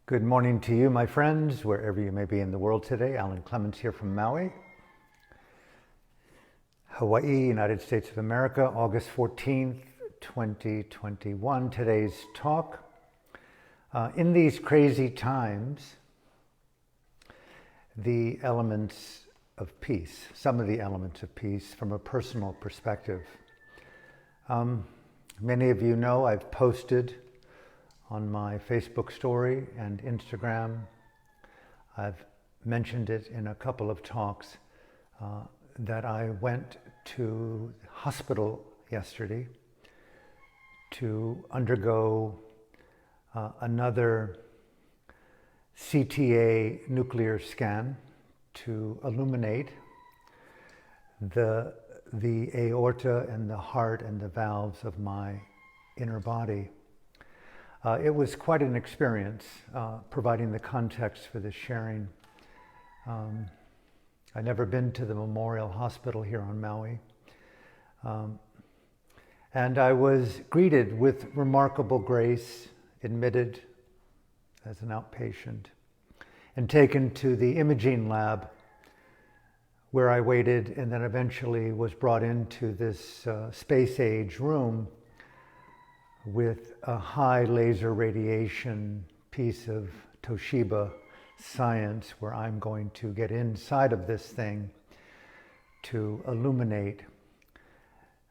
Good morning to you, my friends, wherever you may be in the world today. Alan Clements here from Maui, Hawaii, United States of America, August 14th, 2021. Today's talk. In these crazy times, the elements of peace, some of the elements of peace from a personal perspective. Many of you know I've posted on my Facebook story and Instagram. I've mentioned it in a couple of talks that I went to hospital yesterday to undergo another CTA nuclear scan to illuminate the aorta and the heart and the valves of my inner body. It was quite an experience, providing the context for this sharing. I'd never been to the Memorial Hospital here on Maui. And I was greeted with remarkable grace, admitted as an outpatient, and taken to the imaging lab where I waited, and then eventually was brought into this space-age room with a high laser radiation piece of Toshiba science where I'm going to get inside of this thing to illuminate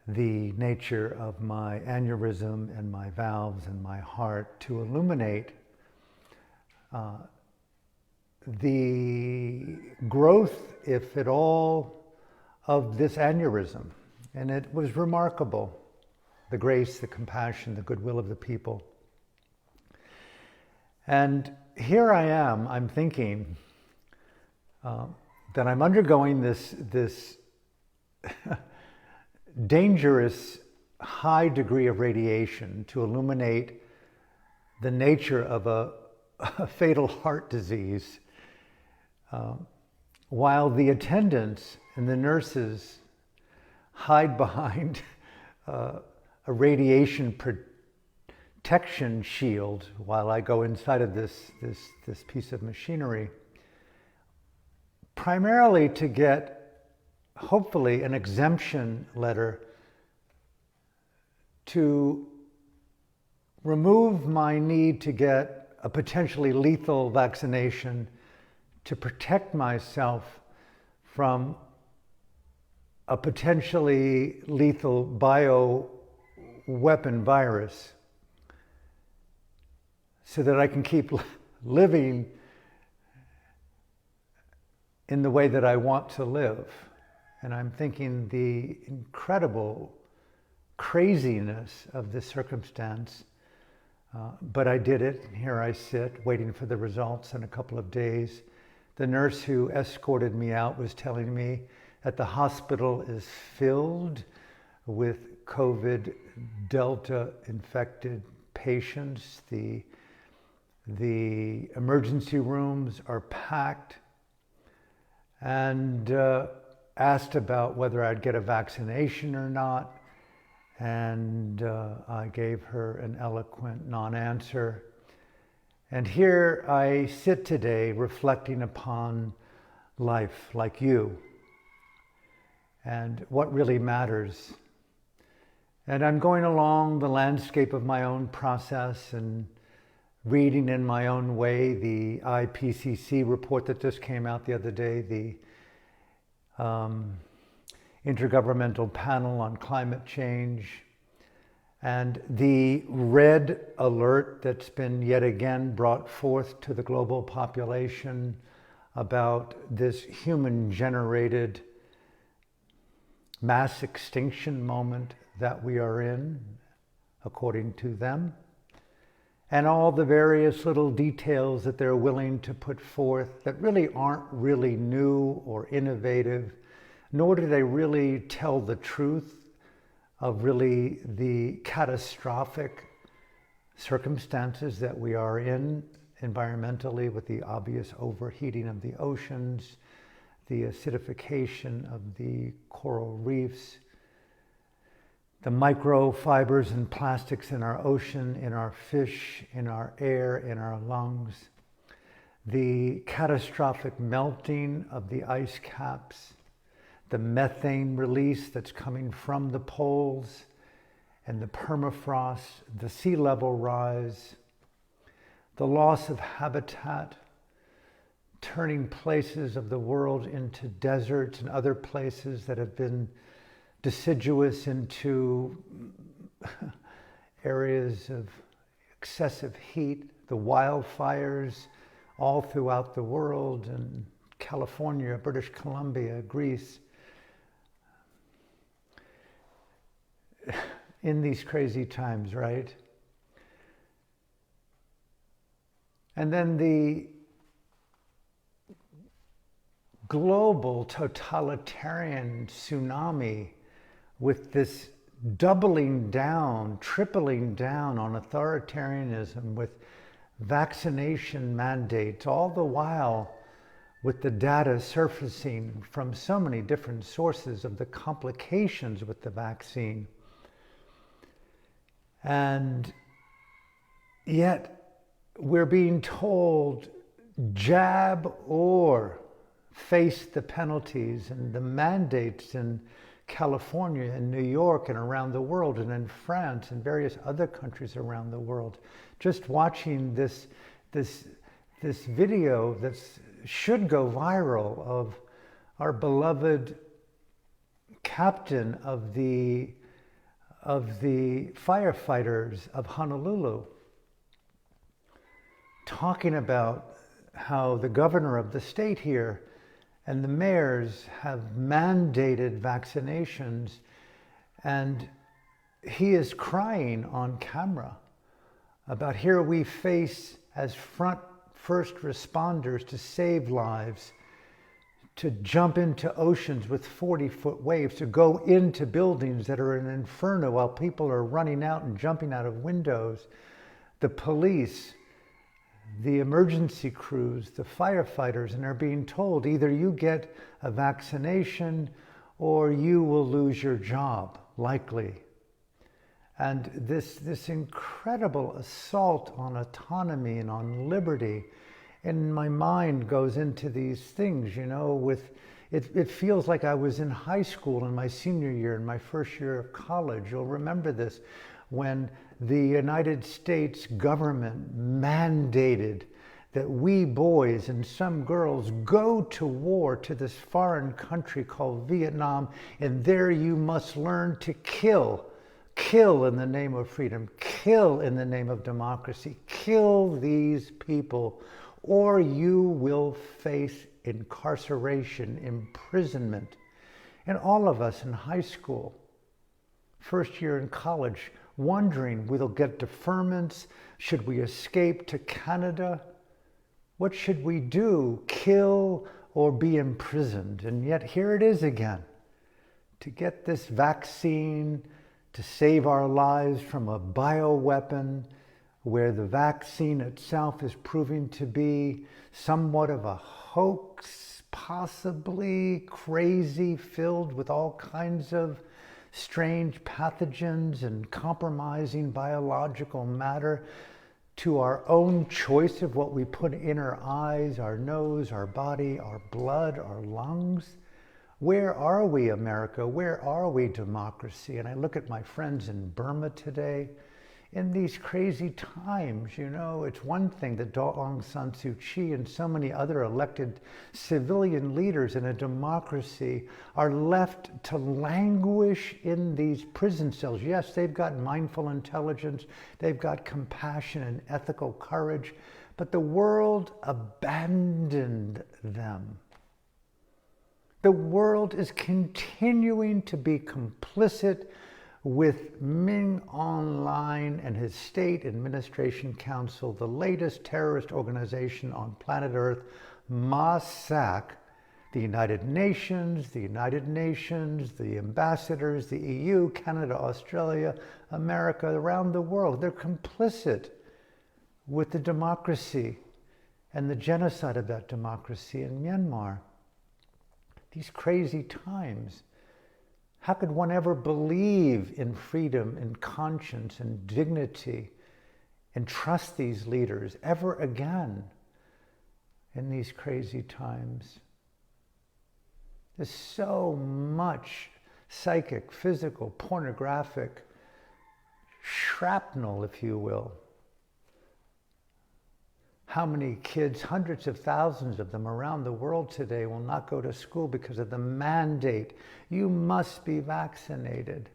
the nature of my aneurysm and my valves and my heart, to illuminate the growth, if at all, of this aneurysm. And it was remarkable. The grace, the compassion, the goodwill of the people. And here I am, I'm thinking that I'm undergoing this dangerous high degree of radiation to illuminate the nature of a fatal heart disease, while the attendants and the nurses hide behind a radiation protection shield while I go inside of this piece of machinery, primarily to get, hopefully, an exemption letter to remove my need to get a potentially lethal vaccination to protect myself from a potentially lethal weapon virus, so that I can keep living in the way that I want to live. And I'm thinking the incredible craziness of this circumstance, but I did it. Here I sit waiting for the results in a couple of days. The nurse who escorted me out was telling me that the hospital is filled with COVID Delta infected patients. The emergency rooms are packed, and asked about whether I'd get a vaccination or not. And I gave her an eloquent non-answer. And here I sit today reflecting upon life like you and what really matters. And I'm going along the landscape of my own process and reading in my own way the IPCC report that just came out the other day, the Intergovernmental Panel on Climate Change, and the red alert that's been yet again brought forth to the global population about this human-generated mass extinction moment that we are in, according to them, and all the various little details that they're willing to put forth that really aren't really new or innovative, nor do they really tell the truth of really the catastrophic circumstances that we are in environmentally, with the obvious overheating of the oceans, the acidification of the coral reefs, the microfibers and plastics in our ocean, in our fish, in our air, in our lungs, the catastrophic melting of the ice caps, the methane release that's coming from the poles, and the permafrost, the sea level rise, the loss of habitat, turning places of the world into deserts and other places that have been deciduous into areas of excessive heat, the wildfires all throughout the world, and California, British Columbia, Greece. In these crazy times, right? And then the global totalitarian tsunami with this doubling down, tripling down on authoritarianism with vaccination mandates, all the while with the data surfacing from so many different sources of the complications with the vaccine. And yet we're being told jab or face the penalties and the mandates in California and New York and around the world and in France and various other countries around the world. Just watching this video that should go viral of our beloved captain of the firefighters of Honolulu talking about how the governor of the state here and the mayors have mandated vaccinations, and he is crying on camera about here we face as first responders to save lives, to jump into oceans with 40-foot waves, to go into buildings that are an inferno while people are running out and jumping out of windows, the police, the emergency crews, the firefighters, and are being told either you get a vaccination or you will lose your job, likely. And this incredible assault on autonomy and on liberty, and my mind goes into these things, you know, with it feels like I was in high school in my senior year, in my first year of college. You'll remember this, when the United States government mandated that we boys and some girls go to war to this foreign country called Vietnam, and there you must learn to kill in the name of freedom, kill in the name of democracy, kill these people, or you will face incarceration, imprisonment. And all of us in high school, first year in college, wondering, we'll get deferments, should we escape to Canada? What should we do, kill or be imprisoned? And yet here it is again, to get this vaccine to save our lives from a bioweapon where the vaccine itself is proving to be somewhat of a hoax, possibly crazy, filled with all kinds of strange pathogens and compromising biological matter to our own choice of what we put in our eyes, our nose, our body, our blood, our lungs. Where are we, America? Where are we, democracy? And I look at my friends in Burma today. In these crazy times, you know, it's one thing that Aung San Suu Kyi and so many other elected civilian leaders in a democracy are left to languish in these prison cells. Yes, they've got mindful intelligence, they've got compassion and ethical courage, but the world abandoned them. The world is continuing to be complicit with Ming Online and his State Administration Council, the latest terrorist organization on planet Earth, MASAC, the United Nations, the ambassadors, the EU, Canada, Australia, America, around the world. They're complicit with the democracy and the genocide of that democracy in Myanmar. These crazy times. How could one ever believe in freedom and conscience and dignity and trust these leaders ever again? in these crazy times. There's so much psychic, physical, pornographic shrapnel, if you will. How many kids, hundreds of thousands of them around the world today, will not go to school because of the mandate, you must be vaccinated.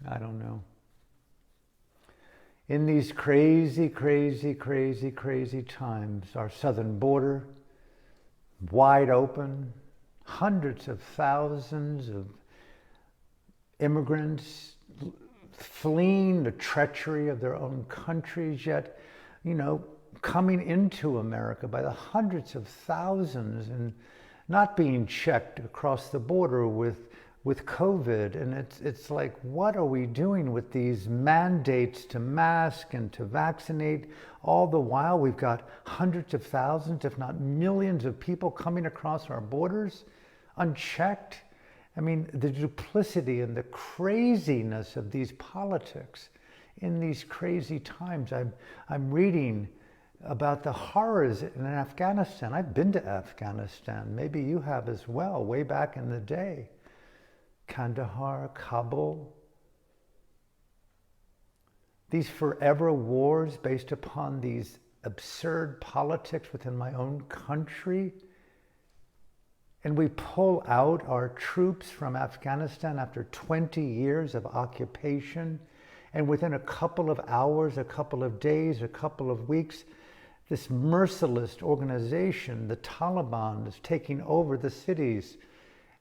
I don't know. In these crazy, crazy, crazy, crazy times, our southern border, wide open, hundreds of thousands of immigrants fleeing the treachery of their own countries, yet, coming into America by the hundreds of thousands and not being checked across the border with COVID. And it's like, what are we doing with these mandates to mask and to vaccinate? All the while we've got hundreds of thousands, if not millions of people coming across our borders unchecked. I mean, the duplicity and the craziness of these politics in these crazy times. I'm reading about the horrors in Afghanistan. I've been to Afghanistan. Maybe you have as well, way back in the day. Kandahar, Kabul. These forever wars based upon these absurd politics within my own country. And we pull out our troops from Afghanistan after 20 years of occupation. And within a couple of hours, a couple of days, a couple of weeks, this merciless organization, the Taliban, is taking over the cities.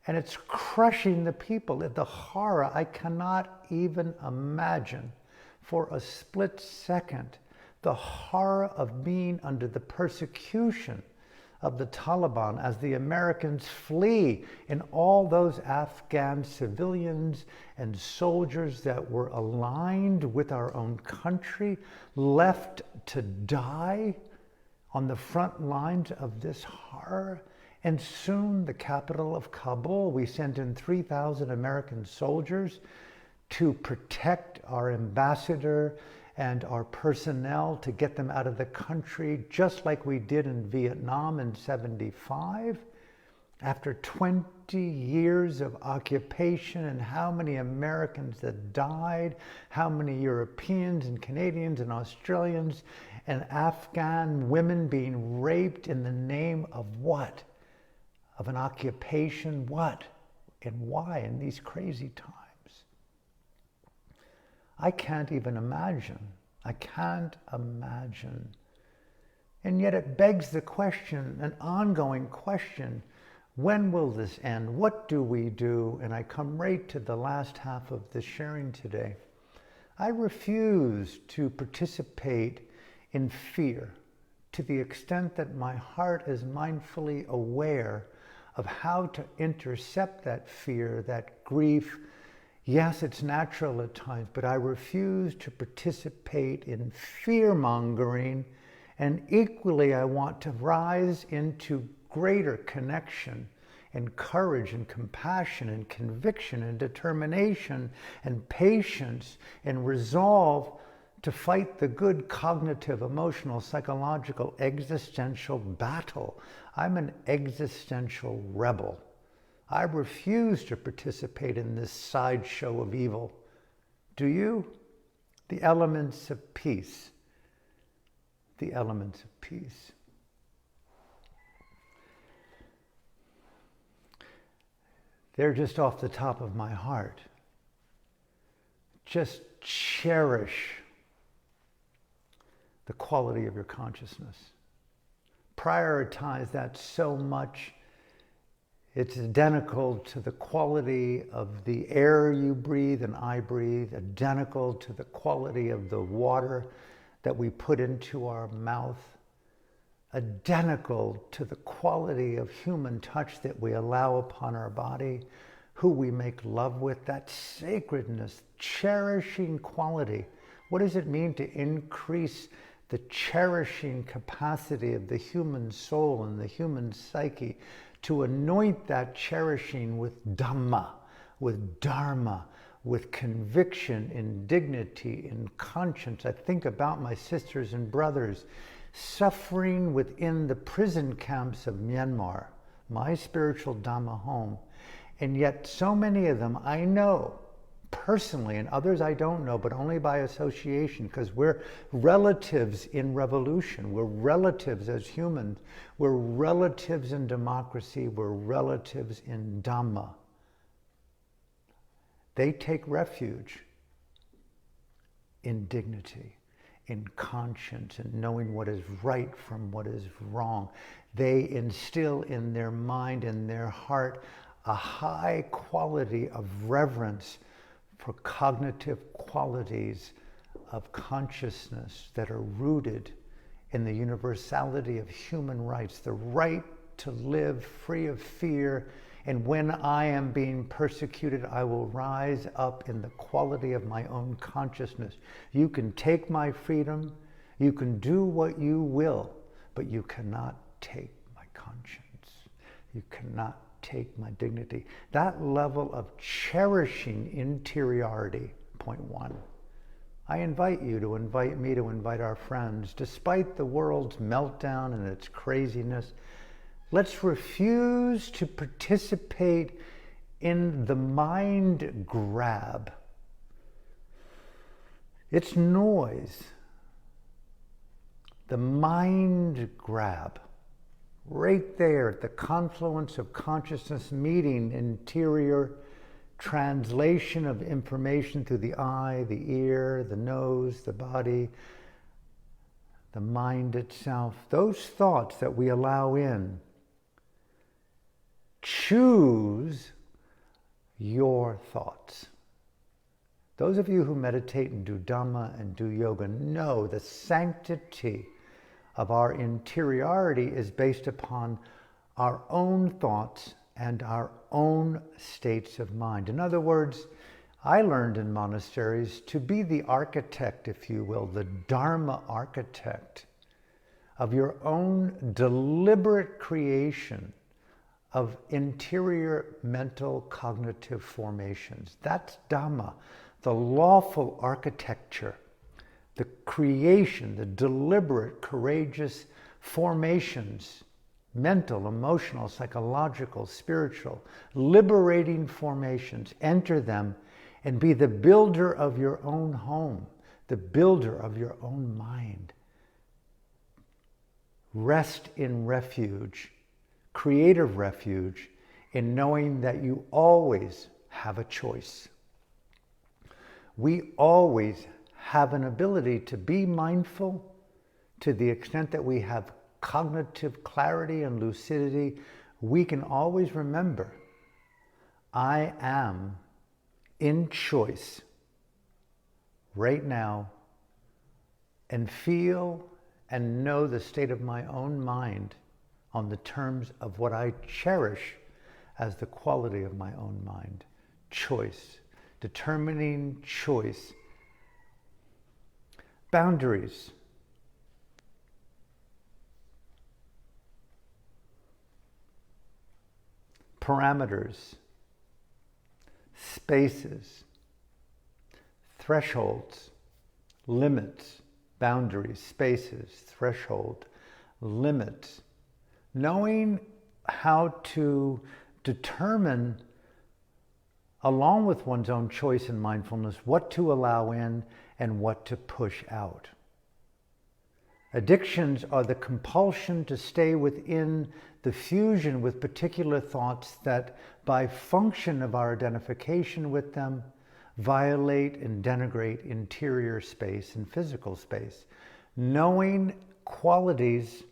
And it's crushing the people. The horror, I cannot even imagine for a split second the horror of being under the persecution of the Taliban as the Americans flee, and all those Afghan civilians and soldiers that were aligned with our own country left to die on the front lines of this horror. And soon the capital of Kabul, we sent in 3,000 American soldiers to protect our ambassador and our personnel, to get them out of the country, just like we did in Vietnam in '75. After 20 years of occupation, and how many Americans that died, how many Europeans and Canadians and Australians and Afghan women being raped in the name of what? Of an occupation, what and why in these crazy times? I can't even imagine. I can't imagine. And yet it begs the question, an ongoing question, when will this end? What do we do? And I come right to the last half of the sharing today. I refuse to participate in fear to the extent that my heart is mindfully aware of how to intercept that fear, that grief. Yes, it's natural at times, but I refuse to participate in fear-mongering, and equally I want to rise into greater connection and courage and compassion and conviction and determination and patience and resolve to fight the good cognitive, emotional, psychological, existential battle. I'm an existential rebel. I refuse to participate in this sideshow of evil. Do you? The elements of peace. The elements of peace. They're just off the top of my heart. Just cherish the quality of your consciousness. Prioritize that so much. It's identical to the quality of the air you breathe and I breathe, identical to the quality of the water that we put into our mouth, identical to the quality of human touch that we allow upon our body, who we make love with, that sacredness, cherishing quality. What does it mean to increase the cherishing capacity of the human soul and the human psyche? To anoint that cherishing with Dhamma, with Dharma, with conviction, in dignity, in conscience. I think about my sisters and brothers suffering within the prison camps of Myanmar, my spiritual Dhamma home. And yet so many of them I know personally, and others I don't know, but only by association, because we're relatives in revolution. We're relatives as humans. We're relatives in democracy. We're relatives in Dhamma. They take refuge in dignity, in conscience, and knowing what is right from what is wrong. They instill in their mind and their heart a high quality of reverence for cognitive qualities of consciousness that are rooted in the universality of human rights, the right to live free of fear. And when I am being persecuted, I will rise up in the quality of my own consciousness. You can take my freedom, you can do what you will, but you cannot take my conscience. You cannot take my dignity. That level of cherishing interiority, point one. I invite you to invite me to invite our friends. Despite the world's meltdown and its craziness, let's refuse to participate in the mind grab. It's noise. The mind grab. Right there at the confluence of consciousness meeting interior translation of information through the eye, the ear, the nose, the body, the mind itself. Those thoughts that we allow in, choose your thoughts. Those of you who meditate and do Dhamma and do yoga know the sanctity of our interiority is based upon our own thoughts and our own states of mind. In other words, I learned in monasteries to be the architect, if you will, the Dharma architect of your own deliberate creation of interior mental cognitive formations. That's Dhamma, the lawful architecture, the creation, the deliberate, courageous formations, mental, emotional, psychological, spiritual, liberating formations. Enter them and be the builder of your own home, the builder of your own mind. Rest in refuge, creative refuge, in knowing that you always have a choice. We always have an ability to be mindful to the extent that we have cognitive clarity and lucidity. We can always remember, I am in choice right now, and feel and know the state of my own mind on the terms of what I cherish as the quality of my own mind. Choice, determining choice. Boundaries. Parameters. Spaces. Thresholds. Limits. Boundaries. Spaces. Threshold. Limits. Knowing how to determine, along with one's own choice and mindfulness, what to allow in and what to push out. Addictions are the compulsion to stay within the fusion with particular thoughts that, by function of our identification with them, violate and denigrate interior space and physical space. Knowing qualities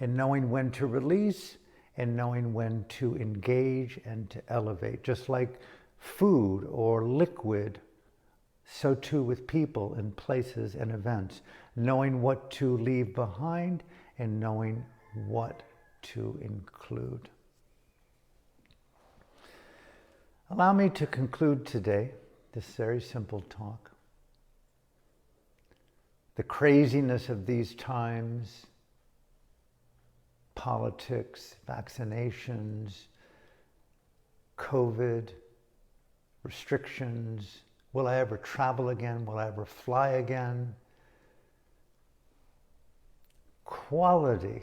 and knowing when to release and knowing when to engage and to elevate. Just like food or liquid, so too with people and places and events. Knowing what to leave behind and knowing what to include. Allow me to conclude today this very simple talk. The craziness of these times, politics, vaccinations, COVID, restrictions, Will I ever travel again? Will I ever fly again? Quality.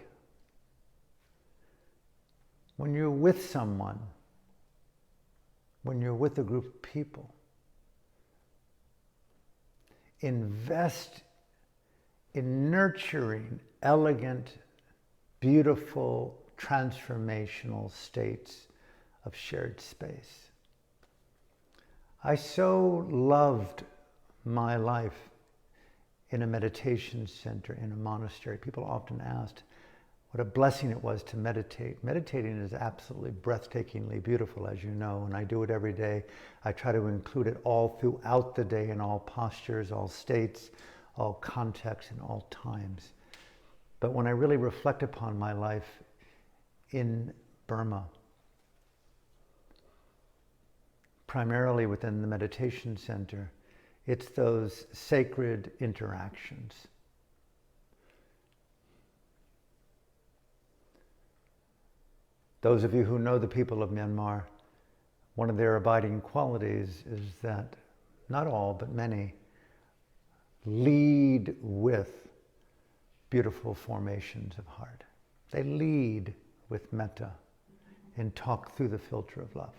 When you're with someone, when you're with a group of people, invest in nurturing elegant, beautiful, transformational states of shared space. I so loved my life in a meditation center, in a monastery. People often asked what a blessing it was to meditate. Meditating is absolutely breathtakingly beautiful, as you know, and I do it every day. I try to include it all throughout the day in all postures, all states, all contexts, and all times. But when I really reflect upon my life in Burma, primarily within the meditation center, it's those sacred interactions. Those of you who know the people of Myanmar, one of their abiding qualities is that not all, but many, lead with beautiful formations of heart. They lead with metta and talk through the filter of love.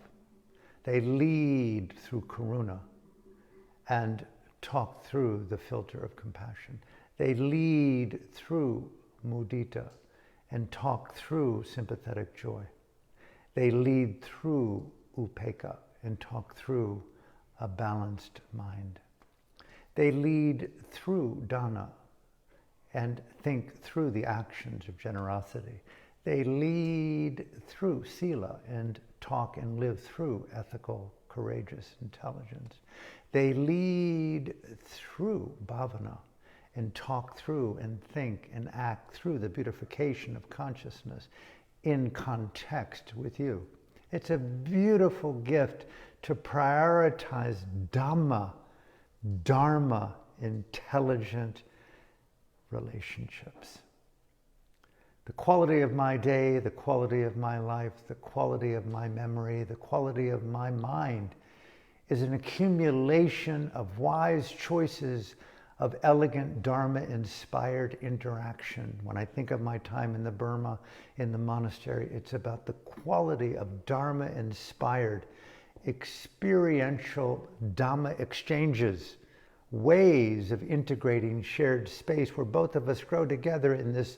They lead through karuna and talk through the filter of compassion. They lead through mudita and talk through sympathetic joy. They lead through upekkha and talk through a balanced mind. They lead through dana and think through the actions of generosity. They lead through sila and talk and live through ethical, courageous intelligence. They lead through bhavana and talk through and think and act through the beautification of consciousness in context with you. It's a beautiful gift to prioritize Dhamma, Dharma, intelligent relationships. The quality of my day, the quality of my life, the quality of my memory, the quality of my mind is an accumulation of wise choices of elegant Dharma-inspired interaction. When I think of my time in the Burma, in the monastery, it's about the quality of Dharma-inspired, experiential Dhamma exchanges, ways of integrating shared space where both of us grow together in this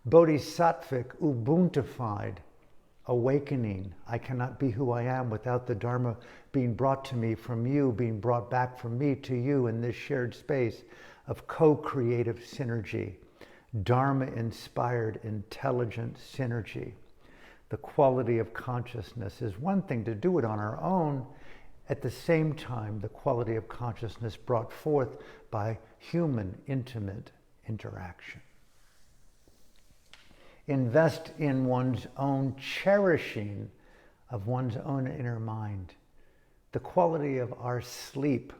bodhisattvic, ubuntufied awakening. I cannot be who I am without the Dharma being brought to me from you, being brought back from me to you in this shared space of co-creative synergy, Dharma-inspired, intelligent synergy. The quality of consciousness is one thing to do it on our own. At the same time, the quality of consciousness brought forth by human, intimate interaction. Invest in one's own cherishing of one's own inner mind. The quality of our sleep.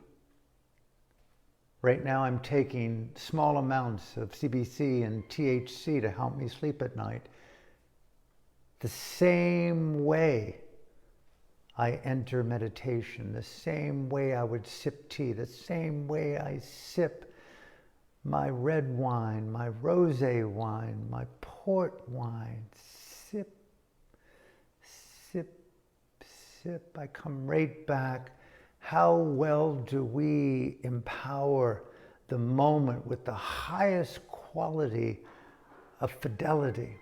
Right now I'm taking small amounts of CBC and THC to help me sleep at night. The same way I enter meditation, the same way I would sip tea, the same way I sip my red wine, my rosé wine, my port wine, sip, sip, sip. I come right back. How well do we empower the moment with the highest quality of fidelity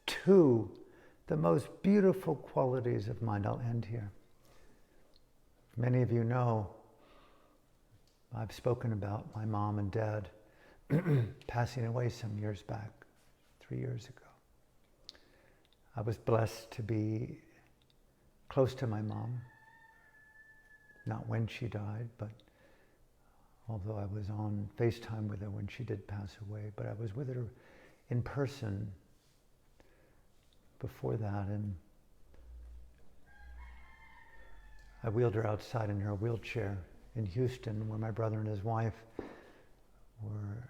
to the most beautiful qualities of mind? I'll end here. Many of you know I've spoken about my mom and dad passing away some years back, 3 years ago. I was blessed to be close to my mom, not when she died, but although I was on FaceTime with her when she did pass away, but I was with her in person before that, and I wheeled her outside in her wheelchair in Houston, where my brother and his wife were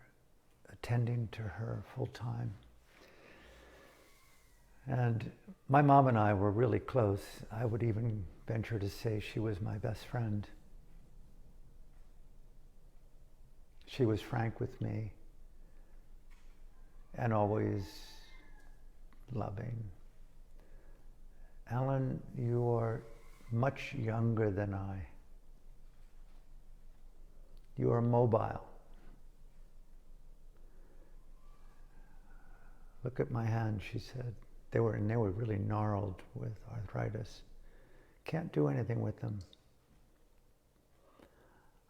attending to her full time. And my mom and I were really close. I would even venture to say she was my best friend. She was frank with me and always loving. Ellen, you are much younger than I. You are mobile. Look at my hands, she said. They were really gnarled with arthritis. Can't do anything with them.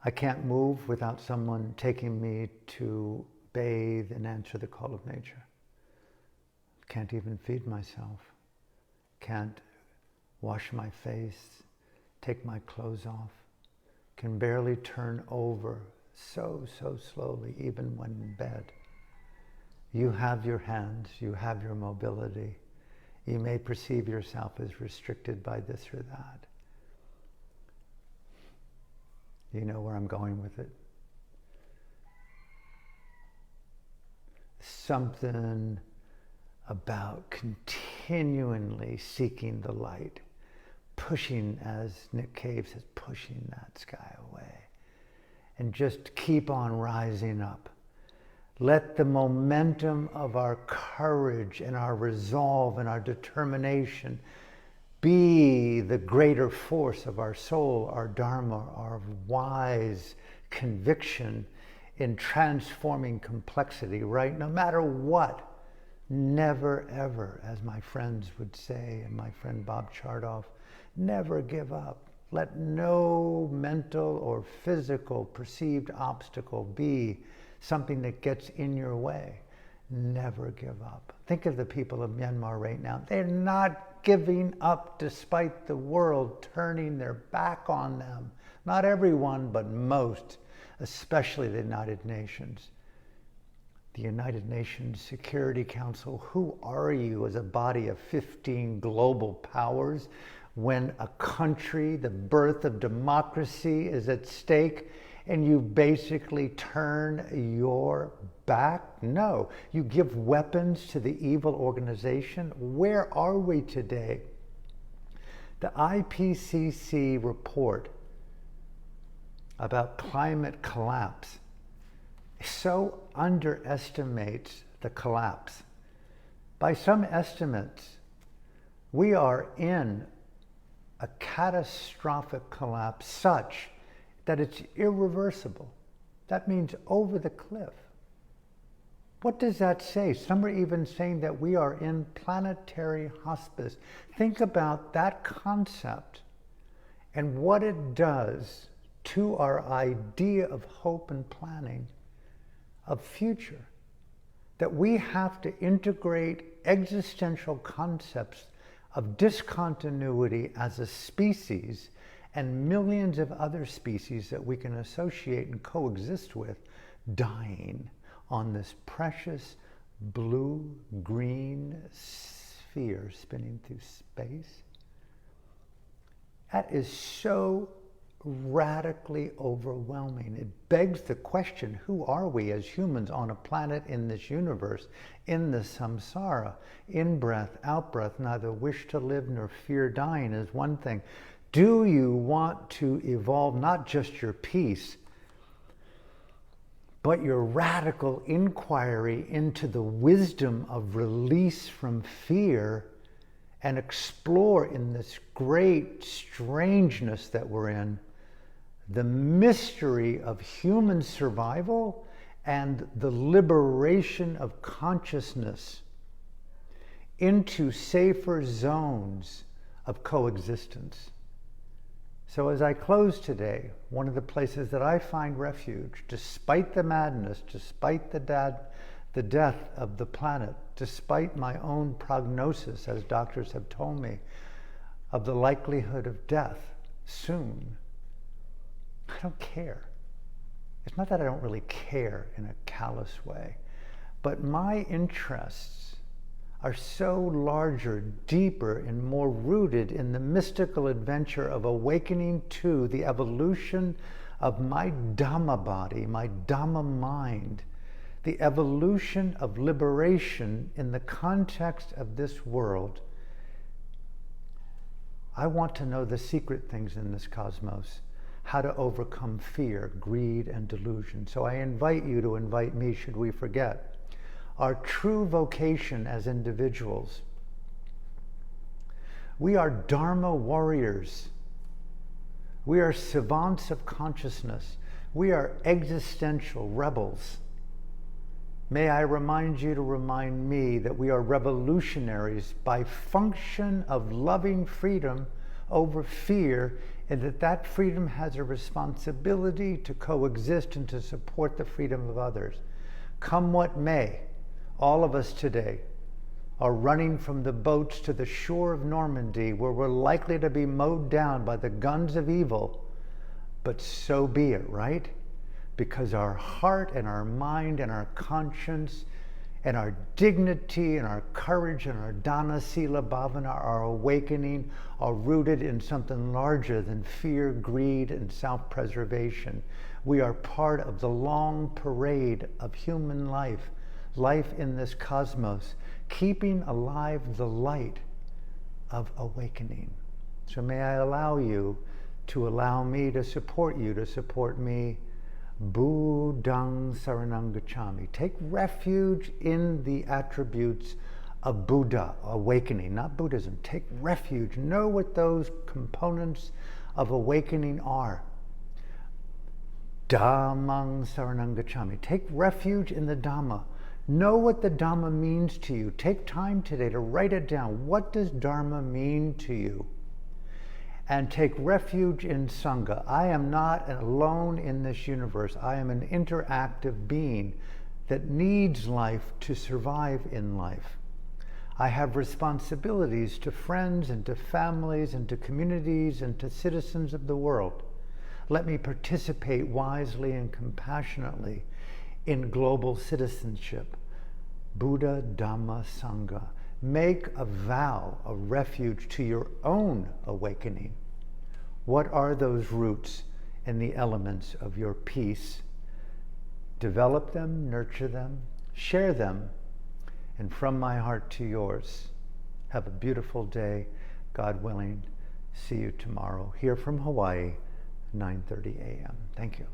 I can't move without someone taking me to bathe and answer the call of nature. Can't even feed myself. Can't wash my face, take my clothes off. Can barely turn over so slowly, even when in bed. You have your hands, you have your mobility. You may perceive yourself as restricted by this or that. You know where I'm going with it. Something about continually seeking the light, pushing, as Nick Cave says, pushing that sky away. And just keep on rising up. Let the momentum of our courage and our resolve and our determination be the greater force of our soul, our Dharma, our wise conviction in transforming complexity, right? No matter what, never ever, as my friends would say, and my friend Bob Chardoff, never give up. Let no mental or physical perceived obstacle be something that gets in your way. Never give up. Think of the people of Myanmar right now. They're not giving up despite the world turning their back on them. Not everyone, but most, especially the United Nations. The United Nations Security Council, who are you as a body of 15 global powers when a country, the birth of democracy is at stake, and you basically turn your back? No. You give weapons to the evil organization? Where are we today? The IPCC report about climate collapse so underestimates the collapse. By some estimates, we are in a catastrophic collapse such that it's irreversible. That means over the cliff. What does that say? Some are even saying that we are in planetary hospice. Think about that concept and what it does to our idea of hope and planning, of future. That we have to integrate existential concepts of discontinuity as a species and millions of other species that we can associate and coexist with dying on this precious blue-green sphere spinning through space. That is so radically overwhelming. It begs the question, who are we as humans on a planet in this universe, in the samsara, in breath, out breath, neither wish to live nor fear dying is one thing. Do you want to evolve not just your peace, but your radical inquiry into the wisdom of release from fear and explore in this great strangeness that we're in the mystery of human survival and the liberation of consciousness into safer zones of coexistence. So as I close today, one of the places that I find refuge, despite the madness, despite the death of the planet, despite my own prognosis, as doctors have told me, of the likelihood of death soon, I don't care. It's not that I don't really care in a callous way, but my interests are so larger, deeper, and more rooted in the mystical adventure of awakening to the evolution of my Dhamma body, my Dhamma mind, the evolution of liberation in the context of this world. I want to know the secret things in this cosmos. how to overcome fear, greed, and delusion. So I invite you to invite me, should we forget. Our true vocation as individuals. We are Dharma warriors. We are savants of consciousness. We are existential rebels. May I remind you to remind me that we are revolutionaries by function of loving freedom over fear, and that freedom has a responsibility to coexist and to support the freedom of others. Come what may, all of us today are running from the boats to the shore of Normandy, where we're likely to be mowed down by the guns of evil, but so be it, right? Because our heart and our mind and our conscience and our dignity and our courage and our dana, sila, bhavana, our awakening are rooted in something larger than fear, greed, and self-preservation. We are part of the long parade of human life, life in this cosmos, keeping alive the light of awakening. So may I allow you to allow me to support you, to support me. Buddhang saranang gacchami. Take refuge in the attributes of Buddha, awakening, not Buddhism. Take refuge. Know what those components of awakening are. Dhammang saranang gacchami. Take refuge in the Dhamma. Know what the Dhamma means to you. Take time today to write it down. What does Dharma mean to you? And take refuge in Sangha. I am not alone in this universe. I am an interactive being that needs life to survive in life. I have responsibilities to friends and to families and to communities and to citizens of the world. Let me participate wisely and compassionately in global citizenship. Buddha, Dhamma, Sangha. Make a vow, a refuge to your own awakening. What are those roots and the elements of your peace? Develop them, nurture them, share them, and from my heart to yours, have a beautiful day. God willing, see you tomorrow here from Hawaii, 9:30 a.m. Thank you.